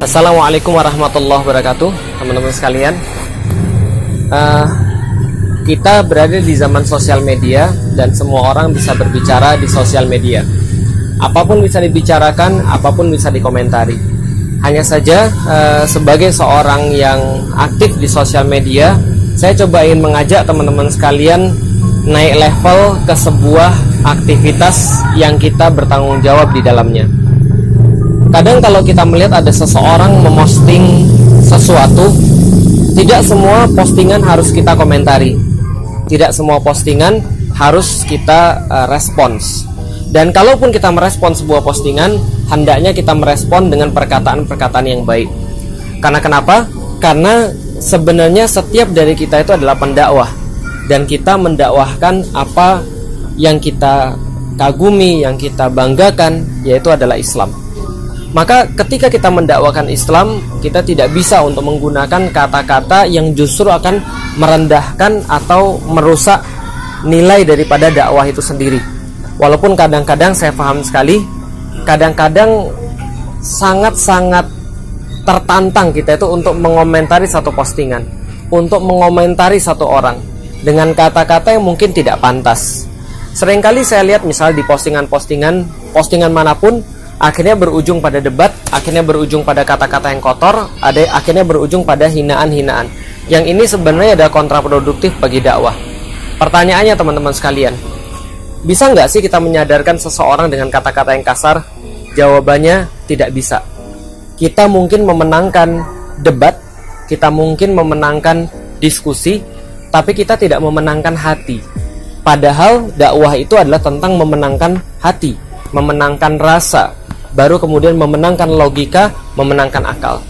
Assalamualaikum warahmatullahi wabarakatuh, teman-teman sekalian. Kita berada di zaman sosial media dan semua orang bisa berbicara di sosial media. Apapun bisa dibicarakan, apapun bisa dikomentari. Hanya saja sebagai seorang yang aktif di sosial media, saya coba ingin mengajak teman-teman sekalian naik level ke sebuah aktivitas yang kita bertanggung jawab di dalamnya. Kadang kalau kita melihat ada seseorang memosting sesuatu, tidak semua postingan harus kita komentari, tidak semua postingan harus kita respons. Dan kalaupun kita merespons sebuah postingan, hendaknya kita merespon dengan perkataan-perkataan yang baik. Karena kenapa? Karena sebenarnya setiap dari kita itu adalah pendakwah, dan kita mendakwahkan apa yang kita kagumi, yang kita banggakan, yaitu adalah Islam. Maka ketika kita mendakwakan Islam, kita tidak bisa untuk menggunakan kata-kata yang justru akan merendahkan atau merusak nilai daripada dakwah itu sendiri. Walaupun kadang-kadang saya paham sekali, kadang-kadang sangat-sangat tertantang kita itu untuk mengomentari satu postingan, untuk mengomentari satu orang dengan kata-kata yang mungkin tidak pantas. Seringkali saya lihat misal di postingan manapun, akhirnya berujung pada debat, akhirnya berujung pada kata-kata yang kotor, akhirnya berujung pada hinaan-hinaan. Yang ini sebenarnya adalah kontraproduktif bagi dakwah. Pertanyaannya teman-teman sekalian, bisa nggak sih kita menyadarkan seseorang dengan kata-kata yang kasar? Jawabannya tidak bisa. Kita mungkin memenangkan debat, kita mungkin memenangkan diskusi, tapi kita tidak memenangkan hati. Padahal dakwah itu adalah tentang memenangkan hati, memenangkan rasa, baru kemudian memenangkan logika, memenangkan akal.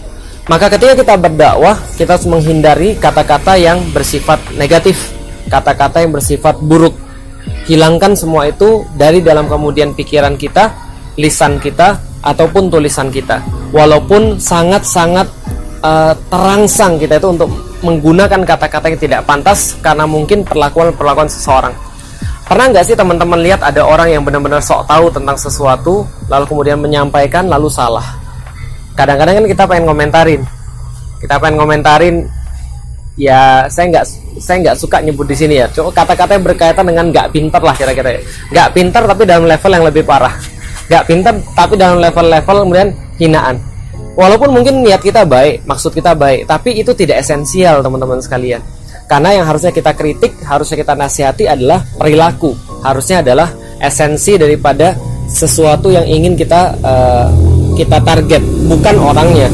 Maka ketika kita berdakwah, kita harus menghindari kata-kata yang bersifat negatif, kata-kata yang bersifat buruk. Hilangkan semua itu dari dalam kemudian pikiran kita, lisan kita, ataupun tulisan kita. Walaupun sangat-sangat terangsang kita itu untuk menggunakan kata-kata yang tidak pantas karena mungkin perlakuan-perlakuan seseorang. Pernah nggak sih teman-teman lihat ada orang yang benar-benar sok tahu tentang sesuatu, lalu kemudian menyampaikan lalu salah? Kadang-kadang kan kita pengen komentarin, ya saya nggak suka nyebut di sini ya. Cuma kata-kata yang berkaitan dengan nggak pintar lah kira-kira. Nggak pintar tapi dalam level yang lebih parah. Nggak pintar tapi dalam level-level kemudian hinaan. Walaupun mungkin niat kita baik, maksud kita baik, tapi itu tidak esensial teman-teman sekalian. Karena yang harusnya kita kritik, harusnya kita nasihati adalah perilaku. Harusnya adalah esensi daripada sesuatu yang ingin kita target, bukan orangnya.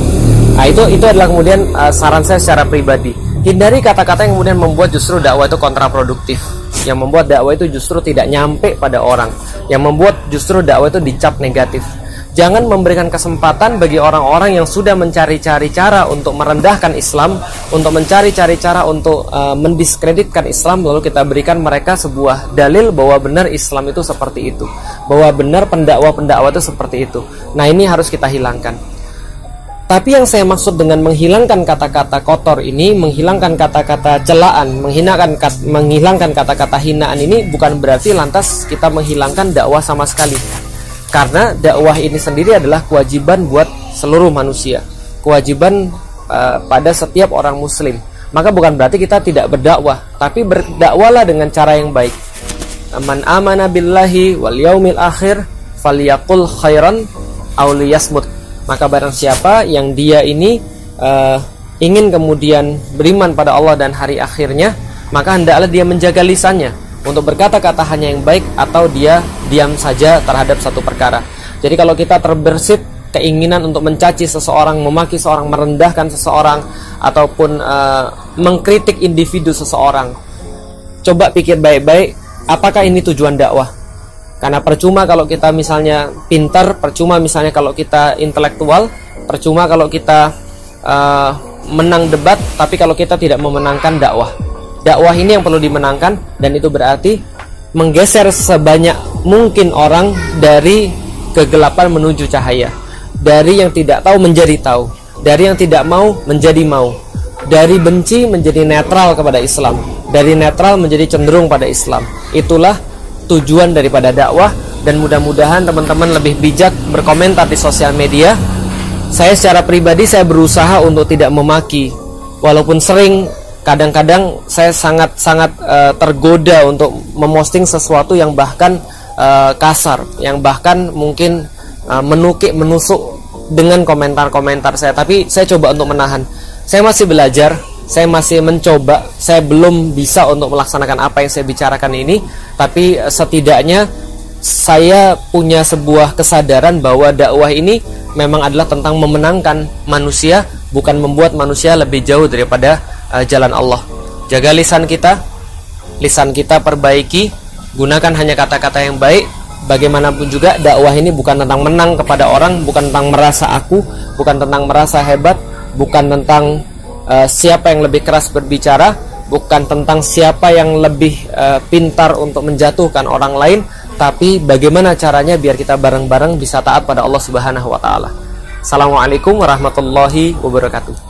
Nah, itu adalah kemudian saran saya secara pribadi. Hindari kata-kata yang kemudian membuat justru dakwah itu kontraproduktif, yang membuat dakwah itu justru tidak nyampe pada orang, yang membuat justru dakwah itu dicap negatif. Jangan memberikan kesempatan bagi orang-orang yang sudah mencari-cari cara untuk merendahkan Islam, untuk mencari-cari cara untuk mendiskreditkan Islam, lalu kita berikan mereka sebuah dalil bahwa benar Islam itu seperti itu, bahwa benar pendakwah-pendakwah itu seperti itu. Nah, ini harus kita hilangkan. Tapi yang saya maksud dengan menghilangkan kata-kata kotor ini, menghilangkan kata-kata celaan, menghilangkan kata-kata hinaan ini bukan berarti lantas kita menghilangkan dakwah sama sekali. Karena dakwah ini sendiri adalah kewajiban buat seluruh manusia, kewajiban pada setiap orang muslim. Maka bukan berarti kita tidak berdakwah, tapi berdakwalah dengan cara yang baik. Man amana billahi wal yaumil akhir falyaqul khairan aw liyasmut. Maka barang siapa yang dia ini ingin kemudian beriman pada Allah dan hari akhirnya, maka hendaklah dia menjaga lisannya untuk berkata-kata hanya yang baik, atau dia diam saja terhadap satu perkara. Jadi kalau kita terbersit keinginan untuk mencaci seseorang, memaki seseorang, merendahkan seseorang, ataupun mengkritik individu seseorang, coba pikir baik-baik, apakah ini tujuan dakwah? Karena percuma kalau kita misalnya pintar, percuma misalnya kalau kita intelektual, percuma kalau kita menang debat, tapi kalau kita tidak memenangkan dakwah. Dakwah ini yang perlu dimenangkan, dan itu berarti menggeser sebanyak mungkin orang dari kegelapan menuju cahaya, dari yang tidak tahu menjadi tahu, dari yang tidak mau menjadi mau, dari benci menjadi netral kepada Islam, dari netral menjadi cenderung pada Islam. Itulah tujuan daripada dakwah, dan mudah-mudahan teman-teman lebih bijak berkomentar di sosial media Saya secara pribadi saya berusaha untuk tidak memaki, walaupun sering kadang-kadang saya sangat tergoda untuk memosting sesuatu yang bahkan kasar, yang bahkan mungkin menusuk dengan komentar-komentar saya. Tapi saya coba untuk menahan. Saya masih belajar, saya masih mencoba, saya belum bisa untuk melaksanakan apa yang saya bicarakan ini. Tapi setidaknya saya punya sebuah kesadaran bahwa dakwah ini memang adalah tentang memenangkan manusia, bukan membuat manusia lebih jauh daripada jalan Allah. Jaga lisan kita perbaiki, gunakan hanya kata-kata yang baik. Bagaimanapun juga dakwah ini bukan tentang menang kepada orang, bukan tentang merasa aku, bukan tentang merasa hebat, bukan tentang siapa yang lebih keras berbicara, bukan tentang siapa yang lebih pintar untuk menjatuhkan orang lain, tapi bagaimana caranya biar kita bareng-bareng bisa taat pada Allah Subhanahu wa taala. Assalamualaikum warahmatullahi wabarakatuh.